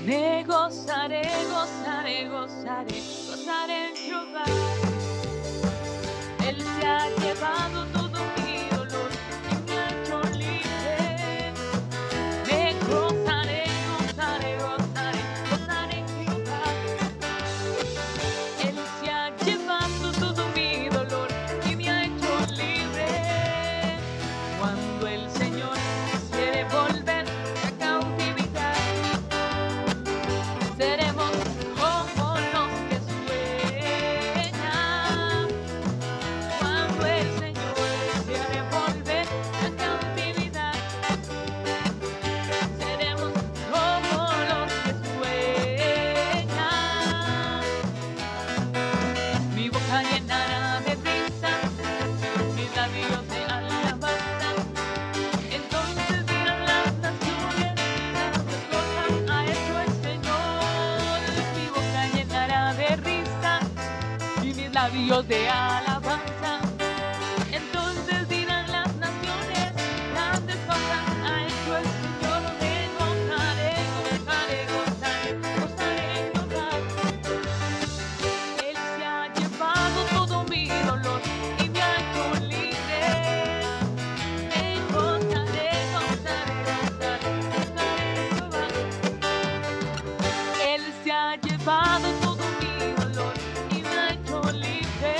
Me gozaré, gozaré, gozaré, gozaré en Jehová. Él se ha llevado todo mi dolor y me ha hecho libre. Me gozaré, gozaré, gozaré, gozaré en Jehová. Él se ha llevado todo mi dolor y me ha hecho libre. Cuando el Señor quiere volver a cautividad, seremos como los que sueñan. Cuando el Señor quiere volver a cautividad, seremos como los que sueñan. Mi boca llenará de risa, mis labios de alabanza. Entonces dirán las naciones, grandes cosas ha hecho el Señor. Mi boca llenará de risa y mis labios de alabanza. Entonces dirán las naciones, grandes cosas ha hecho el Señor. Me gozaré, gozaré, gozaré, gozaré en Jehová. Él se ha llevado todo mi dolor y me ha hecho libre. Me gozaré, gozaré, gozaré, gozaré en Jehová. Él se ha llevado todo mi dolor y me ha hecho libre.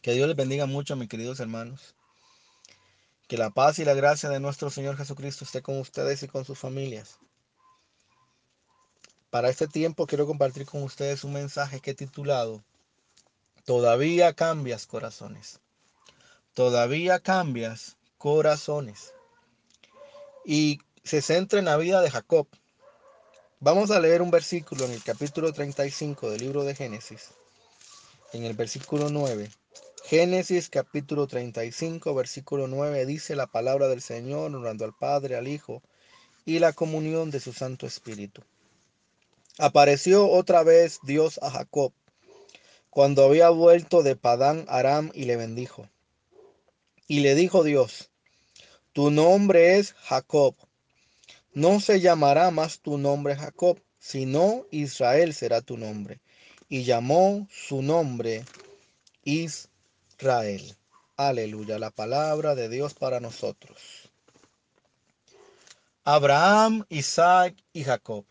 Que Dios les bendiga mucho, mis queridos hermanos. Que la paz y la gracia de nuestro Señor Jesucristo esté con ustedes y con sus familias. Para este tiempo quiero compartir con ustedes un mensaje que he titulado Todavía cambias corazones. Todavía cambias corazones. Y se centra en la vida de Jacob. Vamos a leer un versículo en el capítulo 35 del libro de Génesis, en el versículo 9. Génesis capítulo 35, versículo 9 dice la palabra del Señor, honrando al Padre, al Hijo y la comunión de su Santo Espíritu. Apareció otra vez Dios a Jacob cuando había vuelto de Padán Aram y le bendijo. Y le dijo Dios, tu nombre es Jacob, no se llamará más tu nombre Jacob, sino Israel será tu nombre. Y llamó su nombre Israel. Aleluya, la palabra de Dios para nosotros. Abraham, Isaac y Jacob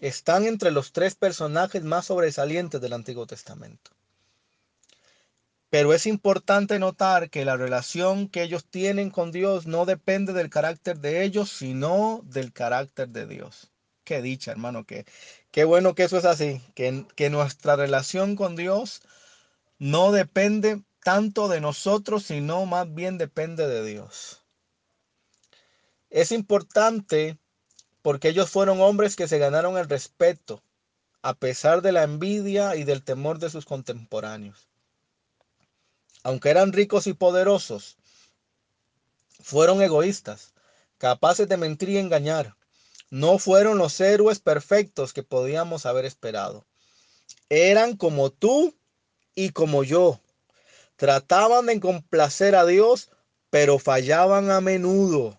están entre los tres personajes más sobresalientes del Antiguo Testamento. Pero es importante notar que la relación que ellos tienen con Dios no depende del carácter de ellos, sino del carácter de Dios. Qué dicha, hermano, qué bueno que eso es así, que nuestra relación con Dios no depende tanto de nosotros, sino más bien depende de Dios. Es importante porque ellos fueron hombres que se ganaron el respeto, a pesar de la envidia y del temor de sus contemporáneos. Aunque eran ricos y poderosos, fueron egoístas, capaces de mentir y engañar. No fueron los héroes perfectos que podíamos haber esperado. Eran como tú y como yo. Trataban de complacer a Dios, pero fallaban a menudo.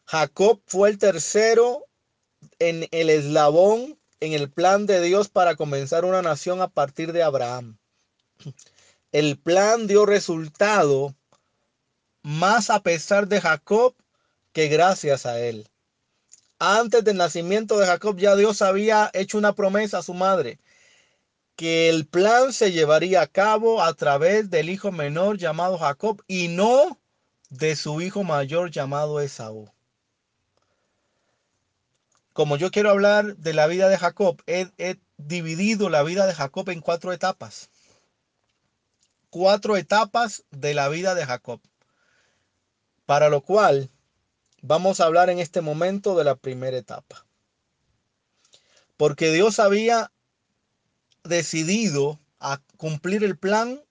Jacob fue el tercero en el eslabón en el plan de Dios para comenzar una nación a partir de Abraham. El plan dio resultado más a pesar de Jacob que gracias a él. Antes del nacimiento de Jacob ya Dios había hecho una promesa a su madre, que el plan se llevaría a cabo a través del hijo menor llamado Jacob y no de su hijo mayor llamado Esaú. Como yo quiero hablar de la vida de Jacob, he dividido la vida de Jacob en cuatro etapas. Cuatro etapas de la vida de Jacob. Para lo cual vamos a hablar en este momento de la primera etapa. Porque Dios había decidido a cumplir el plan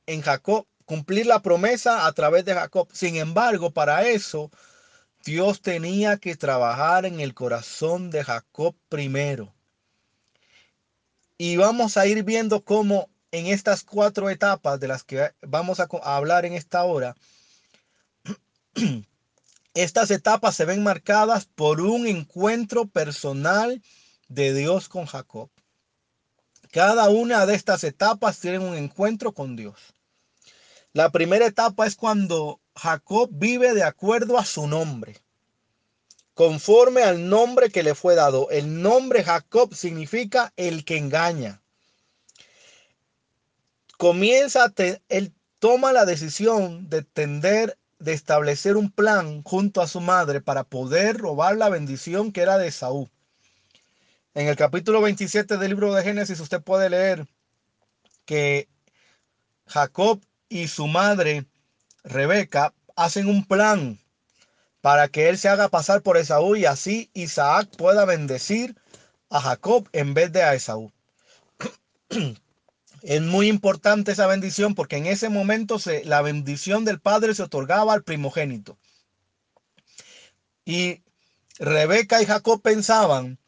en Jacob, cumplir la promesa a través de Jacob. Sin embargo, para eso Dios tenía que trabajar en el corazón de Jacob primero. Y vamos a ir viendo cómo en estas cuatro etapas de las que vamos a hablar en esta hora, estas etapas se ven marcadas por un encuentro personal de Dios con Jacob. Cada una de estas etapas tiene un encuentro con Dios. La primera etapa es cuando Jacob vive de acuerdo a su nombre, conforme al nombre que le fue dado. El nombre Jacob significa el que engaña. Él toma la decisión de establecer un plan junto a su madre para poder robar la bendición que era de Esaú. En el capítulo 27 del libro de Génesis usted puede leer que Jacob y su madre Rebeca hacen un plan para que él se haga pasar por Esaú y así Isaac pueda bendecir a Jacob en vez de a Esaú. Es muy importante esa bendición porque en ese momento la bendición del padre se otorgaba al primogénito. Y Rebeca y Jacob pensaban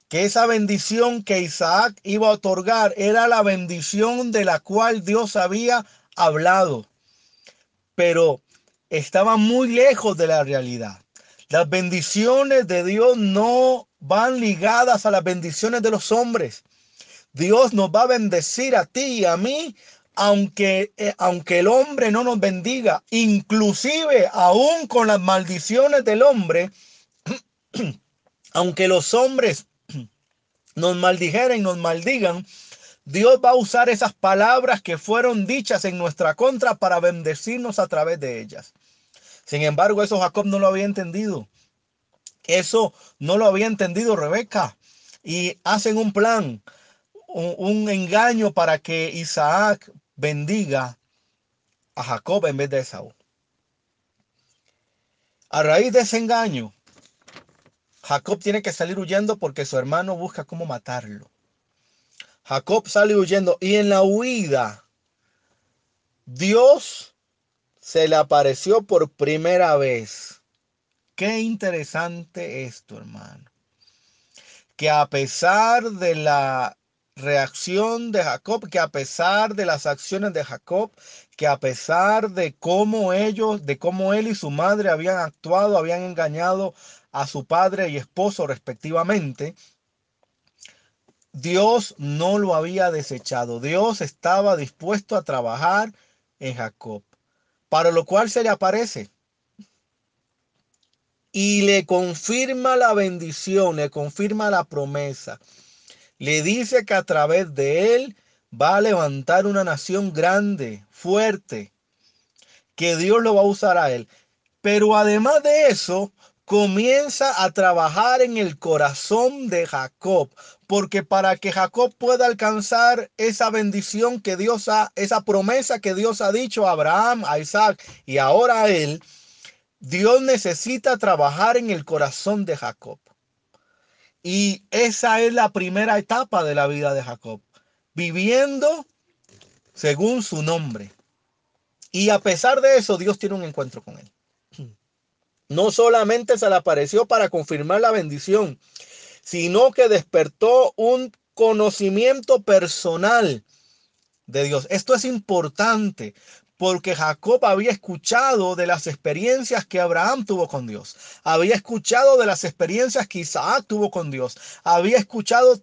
que esa bendición que Isaac iba a otorgar era la bendición de la cual Dios había hablado. Pero estaba muy lejos de la realidad. Las bendiciones de Dios no van ligadas a las bendiciones de los hombres. Dios nos va a bendecir a ti y a mí, aunque el hombre no nos bendiga. Inclusive, aún con las maldiciones del hombre, aunque los hombres nos maldijeren, nos maldigan, Dios va a usar esas palabras que fueron dichas en nuestra contra para bendecirnos a través de ellas. Sin embargo, eso Jacob no lo había entendido. Eso no lo había entendido Rebeca. Y hacen un plan, un engaño para que Isaac bendiga a Jacob en vez de Esaú. A raíz de ese engaño, Jacob tiene que salir huyendo porque su hermano busca cómo matarlo. Jacob sale huyendo y en la huida, Dios se le apareció por primera vez. Qué interesante esto, hermano. Que a pesar de la reacción de Jacob, que a pesar de las acciones de Jacob, que a pesar de cómo él y su madre habían actuado, habían engañado a su padre y esposo respectivamente, Dios no lo había desechado. Dios estaba dispuesto a trabajar en Jacob, para lo cual se le aparece y le confirma la bendición, le confirma la promesa. Le dice que a través de él va a levantar una nación grande, fuerte, que Dios lo va a usar a él. Pero además de eso, comienza a trabajar en el corazón de Jacob, porque para que Jacob pueda alcanzar esa bendición que esa promesa que Dios ha dicho a Abraham, a Isaac y ahora a él, Dios necesita trabajar en el corazón de Jacob. Y esa es la primera etapa de la vida de Jacob, viviendo según su nombre. Y a pesar de eso, Dios tiene un encuentro con él. No solamente se le apareció para confirmar la bendición, sino que despertó un conocimiento personal de Dios. Esto es importante porque Jacob había escuchado de las experiencias que Abraham tuvo con Dios. Había escuchado de las experiencias que Isaac tuvo con Dios. Había escuchado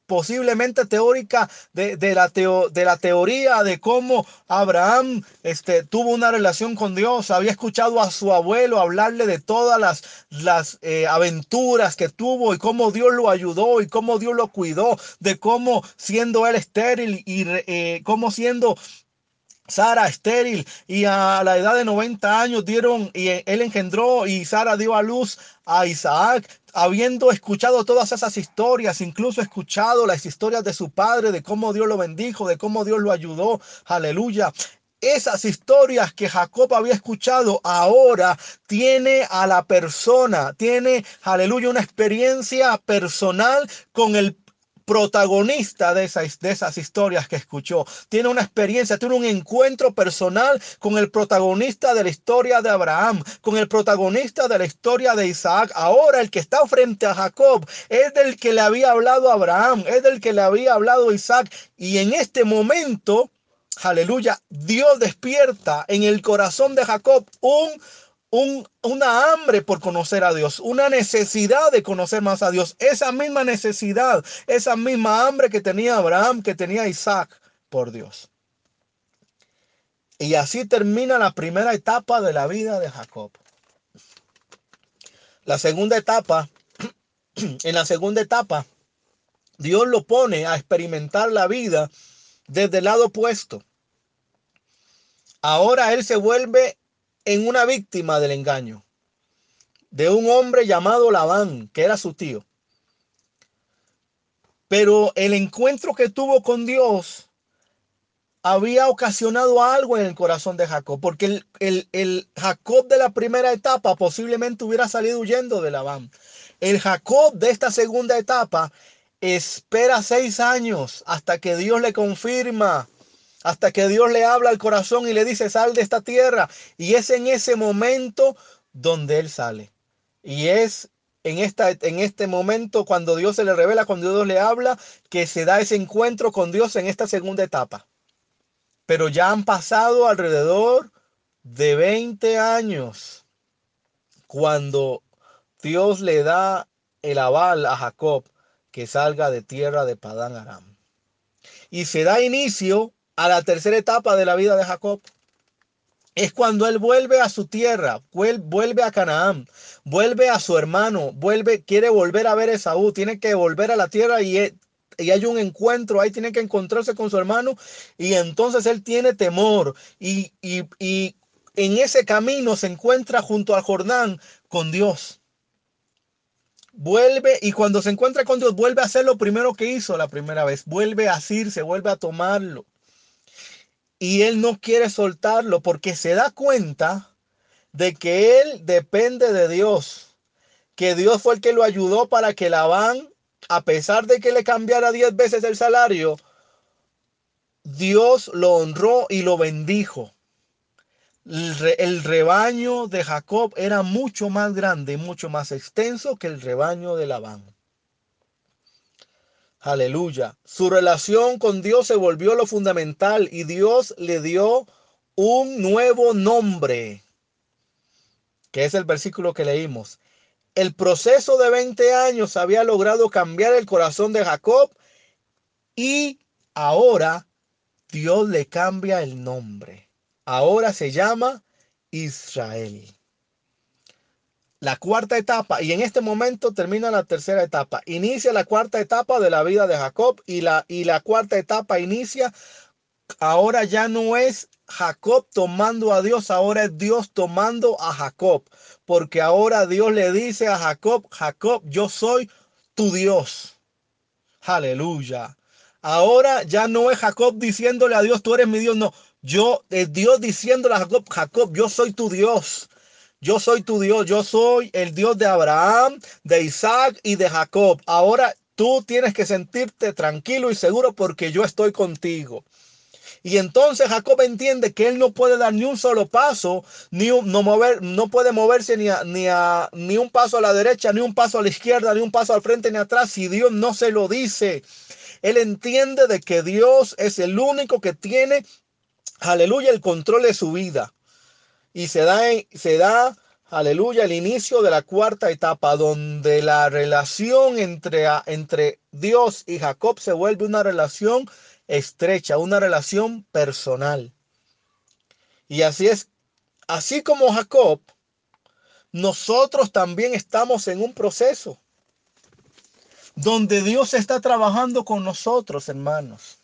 posiblemente teórica de la teoría de cómo Abraham tuvo una relación con Dios. Había escuchado a su abuelo hablarle de todas las aventuras que tuvo y cómo Dios lo ayudó y cómo Dios lo cuidó, de cómo siendo él estéril y cómo siendo Sara estéril y a la edad de 90 años él engendró y Sara dio a luz a Isaac, habiendo escuchado todas esas historias, incluso escuchado las historias de su padre, de cómo Dios lo bendijo, de cómo Dios lo ayudó, aleluya. Esas historias que Jacob había escuchado ahora tiene a la persona, tiene, aleluya, una experiencia personal con el protagonista de esas historias que escuchó. Tiene una experiencia, tiene un encuentro personal con el protagonista de la historia de Abraham, con el protagonista de la historia de Isaac. Ahora el que está frente a Jacob es del que le había hablado a Abraham, es del que le había hablado a Isaac. Y en este momento, aleluya, Dios despierta en el corazón de Jacob una hambre por conocer a Dios, una necesidad de conocer más a Dios, esa misma necesidad, esa misma hambre que tenía Abraham, que tenía Isaac por Dios. Y así termina la primera etapa de la vida de Jacob. La segunda etapa, en la segunda etapa, Dios lo pone a experimentar la vida desde el lado opuesto. Ahora él se vuelve en una víctima del engaño de un hombre llamado Labán, que era su tío. Pero el encuentro que tuvo con Dios había ocasionado algo en el corazón de Jacob, porque el Jacob de la primera etapa posiblemente hubiera salido huyendo de Labán. El Jacob de esta segunda etapa espera 6 años hasta que Dios le confirma, hasta que Dios le habla al corazón y le dice: sal de esta tierra. Y es en ese momento donde él sale. Y es en este momento cuando Dios se le revela, cuando Dios le habla, que se da ese encuentro con Dios en esta segunda etapa. Pero ya han pasado alrededor de 20 años cuando Dios le da el aval a Jacob que salga de tierra de Padán Aram. Y se da inicio a la tercera etapa de la vida de Jacob. Es cuando él vuelve a su tierra, vuelve a Canaán, vuelve a su hermano, quiere volver a ver a Esaú, tiene que volver a la tierra y y hay un encuentro, ahí tiene que encontrarse con su hermano y entonces él tiene temor y en ese camino se encuentra junto al Jordán con Dios. Vuelve y cuando se encuentra con Dios vuelve a hacer lo primero que hizo la primera vez, vuelve a asirse, vuelve a tomarlo y él no quiere soltarlo porque se da cuenta de que él depende de Dios, que Dios fue el que lo ayudó para que Labán, a pesar de que le cambiara 10 veces el salario, Dios lo honró y lo bendijo. El rebaño de Jacob era mucho más grande y mucho más extenso que el rebaño de Labán. Aleluya. Su relación con Dios se volvió lo fundamental y Dios le dio un nuevo nombre, que es el versículo que leímos. El proceso de 20 años había logrado cambiar el corazón de Jacob y ahora Dios le cambia el nombre. Ahora se llama Israel. La cuarta etapa, y en este momento termina la tercera etapa. Inicia la cuarta etapa de la vida de Jacob y la cuarta etapa inicia. Ahora ya no es Jacob tomando a Dios, ahora es Dios tomando a Jacob. Porque ahora Dios le dice a Jacob, Jacob, yo soy tu Dios. Aleluya. Ahora ya no es Jacob diciéndole a Dios, tú eres mi Dios. No, es Dios diciéndole a Jacob, Jacob, yo soy tu Dios. Yo soy tu Dios, yo soy el Dios de Abraham, de Isaac y de Jacob. Ahora tú tienes que sentirte tranquilo y seguro porque yo estoy contigo. Y entonces Jacob entiende que él no puede dar ni un solo paso, no puede moverse ni un paso a la derecha, ni un paso a la izquierda, ni un paso al frente, ni atrás, si Dios no se lo dice. Él entiende de que Dios es el único que tiene, aleluya, el control de su vida. Y se da, aleluya, el inicio de la cuarta etapa, donde la relación entre Dios y Jacob se vuelve una relación estrecha, una relación personal. Y así como Jacob, nosotros también estamos en un proceso donde Dios está trabajando con nosotros, hermanos,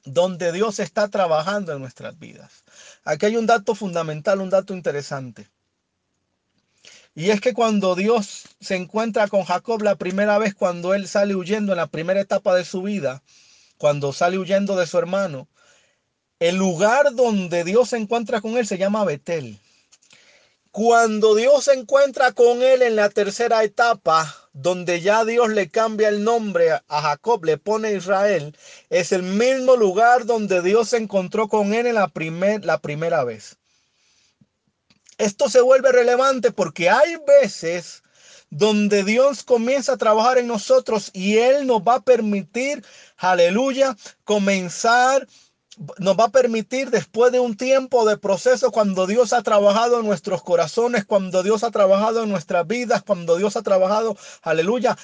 donde Dios está trabajando en nuestras vidas. Aquí hay un dato fundamental, un dato interesante. Y es que cuando Dios se encuentra con Jacob la primera vez, cuando él sale huyendo en la primera etapa de su vida, cuando sale huyendo de su hermano, el lugar donde Dios se encuentra con él se llama Betel. Cuando Dios se encuentra con él en la tercera etapa, donde ya Dios le cambia el nombre a Jacob, le pone Israel, es el mismo lugar donde Dios se encontró con él en la primera vez. Esto se vuelve relevante porque hay veces donde Dios comienza a trabajar en nosotros y Él nos va a permitir, aleluya, nos va a permitir después de un tiempo de proceso, cuando Dios ha trabajado en nuestros corazones, cuando Dios ha trabajado en nuestras vidas, cuando Dios ha trabajado, aleluya,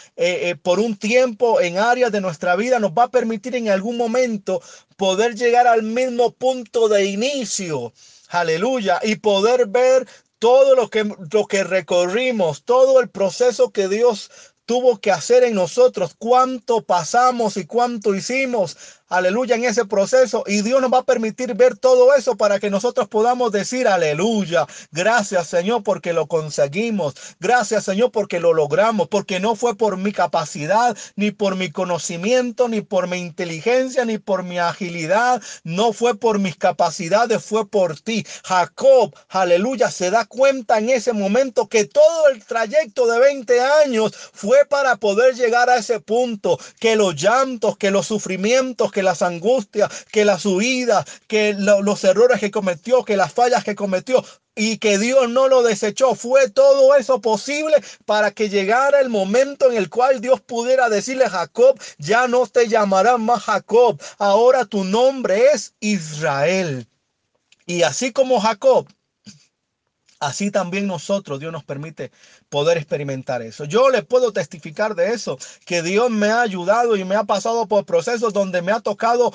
por un tiempo en áreas de nuestra vida, nos va a permitir en algún momento poder llegar al mismo punto de inicio. Aleluya. Y poder ver todo lo que recorrimos, todo el proceso que Dios tuvo que hacer en nosotros, cuánto pasamos y cuánto hicimos, aleluya, en ese proceso. Y Dios nos va a permitir ver todo eso para que nosotros podamos decir, aleluya, gracias Señor porque lo conseguimos, gracias Señor porque lo logramos, porque no fue por mi capacidad, ni por mi conocimiento, ni por mi inteligencia, ni por mi agilidad, no fue por mis capacidades, fue por ti. Jacob, aleluya, se da cuenta en ese momento que todo el trayecto de 20 años fue para poder llegar a ese punto, que los llantos, que los sufrimientos, que las angustias, que las huidas, que los errores que cometió, que las fallas que cometió, y que Dios no lo desechó. Fue todo eso posible para que llegara el momento en el cual Dios pudiera decirle a Jacob, ya no te llamarás más Jacob, ahora tu nombre es Israel. Y así como Jacob, así también nosotros, Dios nos permite poder experimentar eso. Yo le puedo testificar de eso, que Dios me ha ayudado y me ha pasado por procesos donde me ha tocado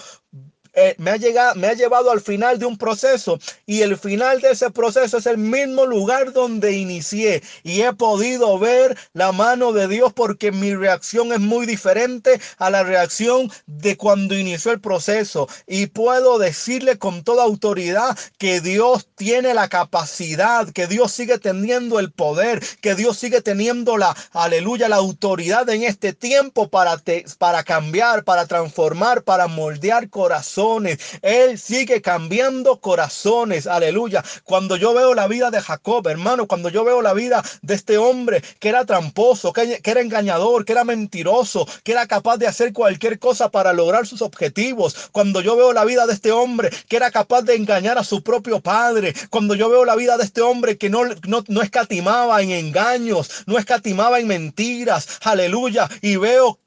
me ha llevado al final de un proceso, y el final de ese proceso es el mismo lugar donde inicié, y he podido ver la mano de Dios, porque mi reacción es muy diferente a la reacción de cuando inició el proceso, y puedo decirle con toda autoridad que Dios tiene la capacidad, que Dios sigue teniendo el poder, que Dios sigue teniendo aleluya, la autoridad en este tiempo para cambiar, para transformar, para moldear corazones. Él sigue cambiando corazones, aleluya. Cuando yo veo la vida de Jacob, hermano, cuando yo veo la vida de este hombre que era tramposo, que era engañador, que era mentiroso, que era capaz de hacer cualquier cosa para lograr sus objetivos, cuando yo veo la vida de este hombre que era capaz de engañar a su propio padre, cuando yo veo la vida de este hombre que no escatimaba en engaños, no escatimaba en mentiras, aleluya, y veo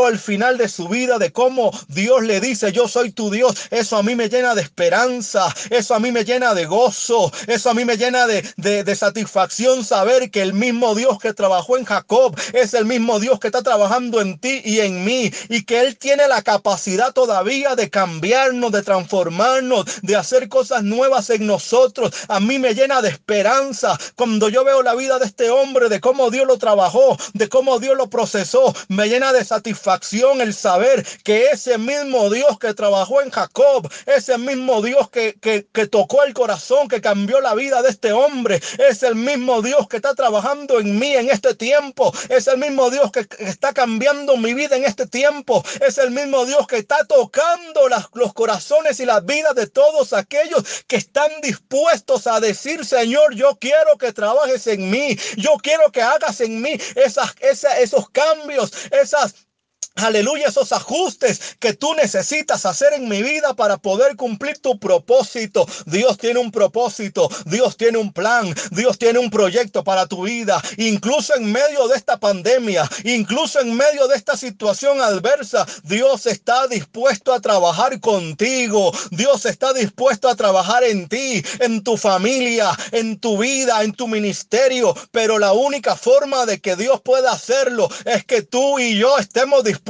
el final de su vida, de cómo Dios le dice: yo soy tu Dios. Eso a mí me llena de esperanza, eso a mí me llena de gozo, eso a mí me llena de satisfacción, saber que el mismo Dios que trabajó en Jacob es el mismo Dios que está trabajando en ti y en mí, y que Él tiene la capacidad todavía de cambiarnos, de transformarnos, de hacer cosas nuevas en nosotros. A mí me llena de esperanza cuando yo veo la vida de este hombre, de cómo Dios lo trabajó, de cómo Dios lo procesó. Me llena de satisfacción el saber que ese mismo Dios que trabajó en Jacob, ese mismo Dios que tocó el corazón, que cambió la vida de este hombre, es el mismo Dios que está trabajando en mí en este tiempo, es el mismo Dios que está cambiando mi vida en este tiempo, es el mismo Dios que está tocando los corazones y las vidas de todos aquellos que están dispuestos a decir: Señor, yo quiero que trabajes en mí, yo quiero que hagas en mí esos cambios, aleluya, esos ajustes que tú necesitas hacer en mi vida para poder cumplir tu propósito. Dios tiene un propósito, Dios tiene un plan, Dios tiene un proyecto para tu vida. Incluso en medio de esta pandemia, incluso en medio de esta situación adversa, Dios está dispuesto a trabajar contigo. Dios está dispuesto a trabajar en ti, en tu familia, en tu vida, en tu ministerio. Pero la única forma de que Dios pueda hacerlo es que tú y yo estemos dispuestos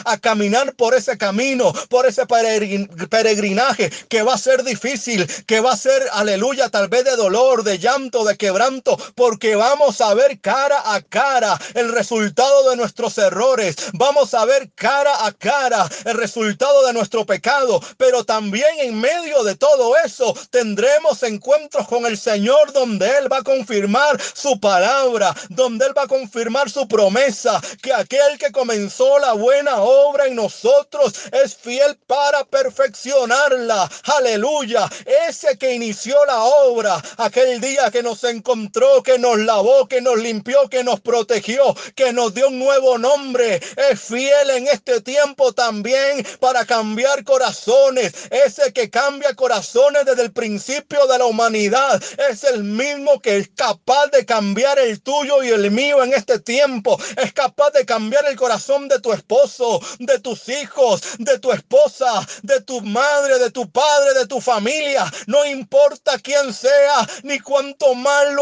a caminar por ese camino, por ese peregrinaje que va a ser difícil, que va a ser, aleluya, tal vez de dolor, de llanto, de quebranto, porque vamos a ver cara a cara el resultado de nuestros errores, vamos a ver cara a cara el resultado de nuestro pecado, pero también en medio de todo eso tendremos encuentros con el Señor, donde Él va a confirmar su palabra, donde Él va a confirmar su promesa, que aquel que comenzó la buena obra en nosotros es fiel para perfeccionarla. Aleluya. Ese que inició la obra aquel día, que nos encontró, que nos lavó, que nos limpió, que nos protegió, que nos dio un nuevo nombre, es fiel en este tiempo también para cambiar corazones. Ese que cambia corazones desde el principio de la humanidad es el mismo que es capaz de cambiar el tuyo y el mío en este tiempo. Es capaz de cambiar el corazón de tu esposo, de tus hijos, de tu esposa, de tu madre, de tu padre, de tu familia. No importa quién sea, ni cuánto mal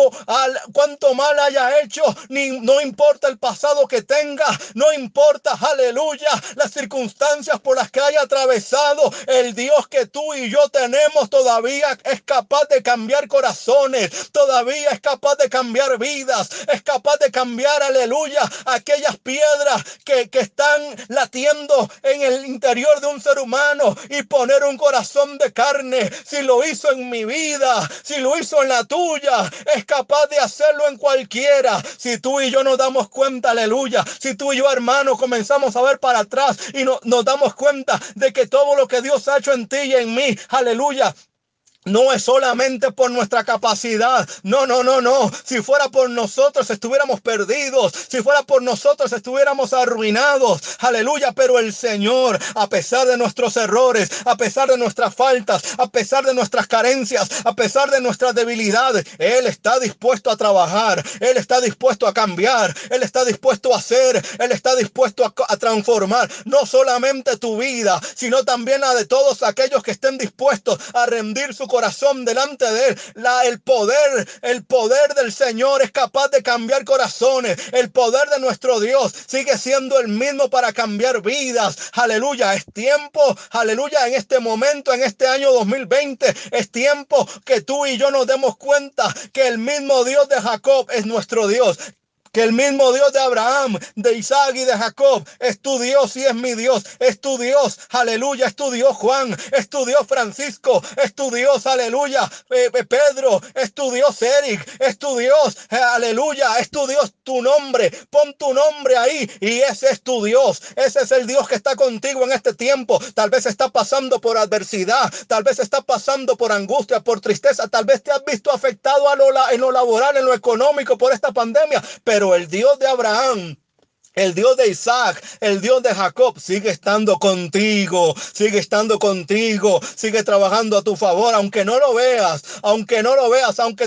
haya hecho, no importa el pasado que tenga, no importa, aleluya, las circunstancias por las que haya atravesado. El Dios que tú y yo tenemos todavía es capaz de cambiar corazones, todavía es capaz de cambiar vidas, es capaz de cambiar, aleluya, aquellas piedras que están latiendo en el interior de un ser humano y poner un corazón de carne. Si lo hizo en mi vida, si lo hizo en la tuya, es capaz de hacerlo en cualquiera. Si tú y yo nos damos cuenta, aleluya, si tú y yo, hermano, comenzamos a ver para atrás y nos damos cuenta de que todo lo que Dios ha hecho en ti y en mí, aleluya, no es solamente por nuestra capacidad. No. Si fuera por nosotros estuviéramos perdidos. Si fuera por nosotros estuviéramos arruinados. Aleluya. Pero el Señor, a pesar de nuestros errores, a pesar de nuestras faltas, a pesar de nuestras carencias, a pesar de nuestras debilidades, Él está dispuesto a trabajar. Él está dispuesto a cambiar. Él está dispuesto a hacer. Él está dispuesto a transformar no solamente tu vida, sino también la de todos aquellos que estén dispuestos a rendir su corazón corazón delante de Él. El poder del Señor es capaz de cambiar corazones. El poder de nuestro Dios sigue siendo el mismo para cambiar vidas. Aleluya, es tiempo, aleluya, en este momento, en este año 2020, es tiempo que tú y yo nos demos cuenta que el mismo Dios de Jacob es nuestro Dios. Que el mismo Dios de Abraham, de Isaac y de Jacob es tu Dios y es mi Dios. Es tu Dios, aleluya, es tu Dios Juan, es tu Dios Francisco, es tu Dios, aleluya, Pedro, es tu Dios Eric, es tu Dios, aleluya, es tu Dios, tu nombre. Pon tu nombre ahí y ese es tu Dios. Ese es el Dios que está contigo en este tiempo. Tal vez está pasando por adversidad, tal vez está pasando por angustia, por tristeza, tal vez te has visto afectado en lo laboral, en lo económico por esta pandemia, pero el Dios de Abraham, el Dios de Isaac, el Dios de Jacob sigue estando contigo, sigue trabajando a tu favor, aunque no lo veas, aunque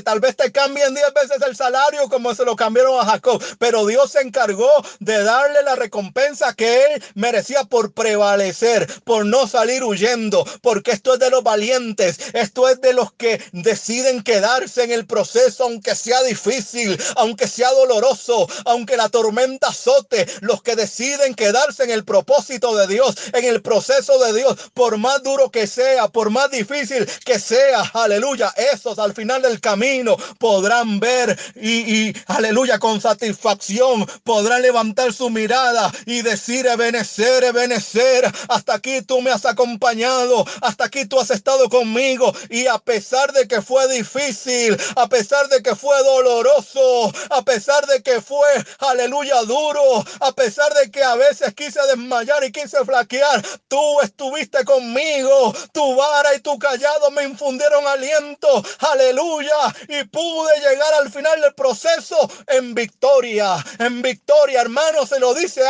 tal vez te cambien 10 veces el salario como se lo cambiaron a Jacob, pero Dios se encargó de darle la recompensa que él merecía por prevalecer, por no salir huyendo, porque esto es de los valientes, esto es de los que deciden quedarse en el proceso, aunque sea difícil, aunque sea doloroso, aunque la tormenta azote. Los que deciden quedarse en el propósito de Dios, en el proceso de Dios, por más duro que sea, por más difícil que sea, aleluya, esos al final del camino podrán ver y aleluya, con satisfacción podrán levantar su mirada y decir: Ebenezer, Ebenezer, hasta aquí tú me has acompañado, hasta aquí tú has estado conmigo, y a pesar de que fue difícil, a pesar de que fue doloroso, a pesar de que fue, aleluya, duro, a pesar de que a veces quise desmayar y quise flaquear, tú estuviste conmigo, tu vara y tu callado me infundieron aliento, aleluya, y pude llegar al final del proceso en victoria, hermano. Se lo dice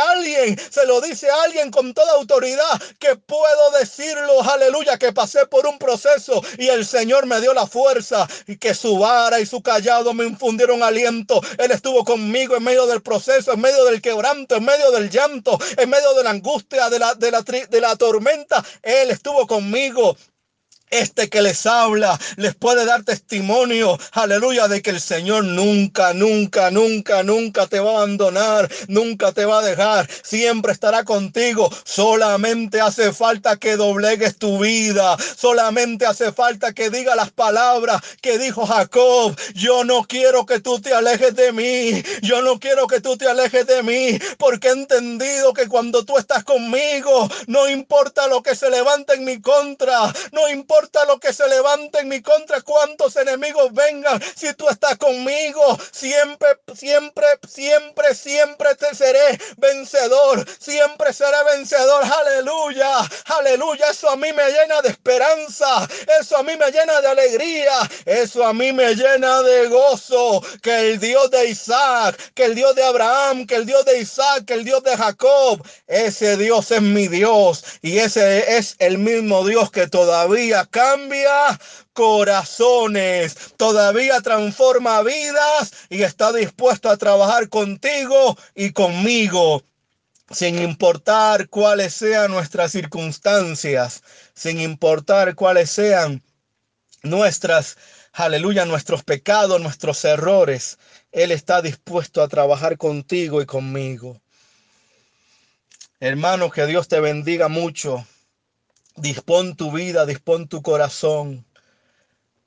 alguien con toda autoridad, que puedo decirlo, aleluya, que pasé por un proceso y el Señor me dio la fuerza, y que su vara y su callado me infundieron aliento. Él estuvo conmigo en medio del proceso, en medio del quebranto, en medio del llanto, en medio de la angustia, de la tormenta. Él estuvo conmigo. Este que les habla les puede dar testimonio, aleluya, de que el Señor nunca te va a abandonar, nunca te va a dejar, siempre estará contigo. Solamente hace falta que doblegues tu vida, solamente hace falta que diga las palabras que dijo Jacob: yo no quiero que tú te alejes de mí, yo no quiero que tú te alejes de mí, porque he entendido que cuando tú estás conmigo, no importa lo que se levante en mi contra, no importa lo que se levante en mi contra, cuántos enemigos vengan, si tú estás conmigo, siempre te seré vencedor, siempre seré vencedor. Aleluya, aleluya. Eso a mí me llena de esperanza, eso a mí me llena de alegría, eso a mí me llena de gozo. Que el Dios de Isaac, que el Dios de Abraham, que el Dios de Isaac, que el Dios de Jacob, ese Dios es mi Dios, y ese es el mismo Dios que todavía cambia corazones, todavía transforma vidas y está dispuesto a trabajar contigo y conmigo, sin importar cuáles sean nuestras circunstancias, sin importar cuáles sean nuestros pecados, nuestros errores. Él está dispuesto a trabajar contigo y conmigo. Hermano, que Dios te bendiga mucho. Dispón tu vida, dispón tu corazón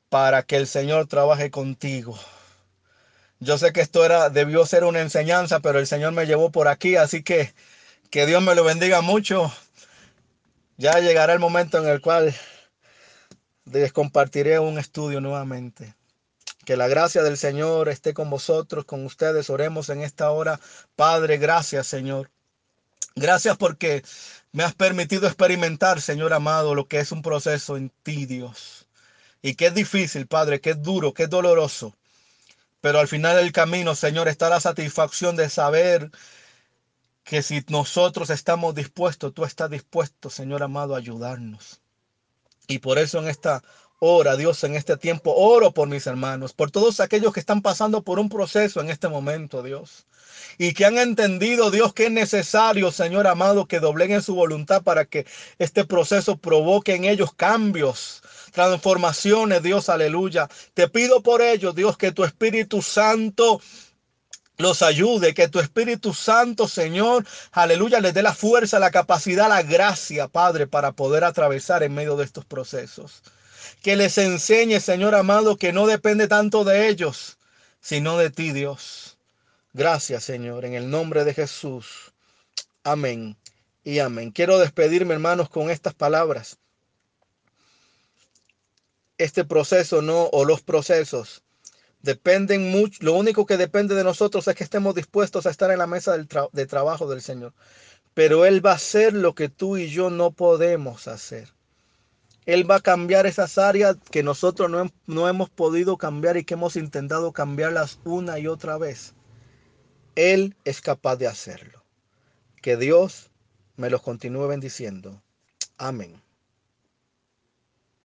para que el Señor trabaje contigo. Yo sé que esto debió ser una enseñanza, pero el Señor me llevó por aquí, así que Dios me lo bendiga mucho. Ya llegará el momento en el cual les compartiré un estudio nuevamente. Que la gracia del Señor esté con vosotros, con ustedes. Oremos en esta hora. Padre, gracias, Señor. Gracias porque me has permitido experimentar, Señor amado, lo que es un proceso en ti, Dios. Y que es difícil, Padre, que es duro, que es doloroso. Pero al final del camino, Señor, está la satisfacción de saber que si nosotros estamos dispuestos, tú estás dispuesto, Señor amado, a ayudarnos. Y por eso en esta hora, Dios, en este tiempo, oro por mis hermanos, por todos aquellos que están pasando por un proceso en este momento, Dios. Y que han entendido, Dios, que es necesario, Señor amado, que dobleguen su voluntad para que este proceso provoque en ellos cambios, transformaciones, Dios, aleluya. Te pido por ello, Dios, que tu Espíritu Santo los ayude, que tu Espíritu Santo, Señor, aleluya, les dé la fuerza, la capacidad, la gracia, Padre, para poder atravesar en medio de estos procesos. Que les enseñe, Señor amado, que no depende tanto de ellos, sino de ti, Dios. Gracias, Señor, en el nombre de Jesús. Amén y amén. Quiero despedirme, hermanos, con estas palabras. Este proceso no, o los procesos, dependen mucho. Lo único que depende de nosotros es que estemos dispuestos a estar en la mesa de trabajo del Señor. Pero Él va a hacer lo que tú y yo no podemos hacer. Él va a cambiar esas áreas que nosotros no hemos podido cambiar y que hemos intentado cambiarlas una y otra vez. Él es capaz de hacerlo. Que Dios me los continúe bendiciendo. Amén.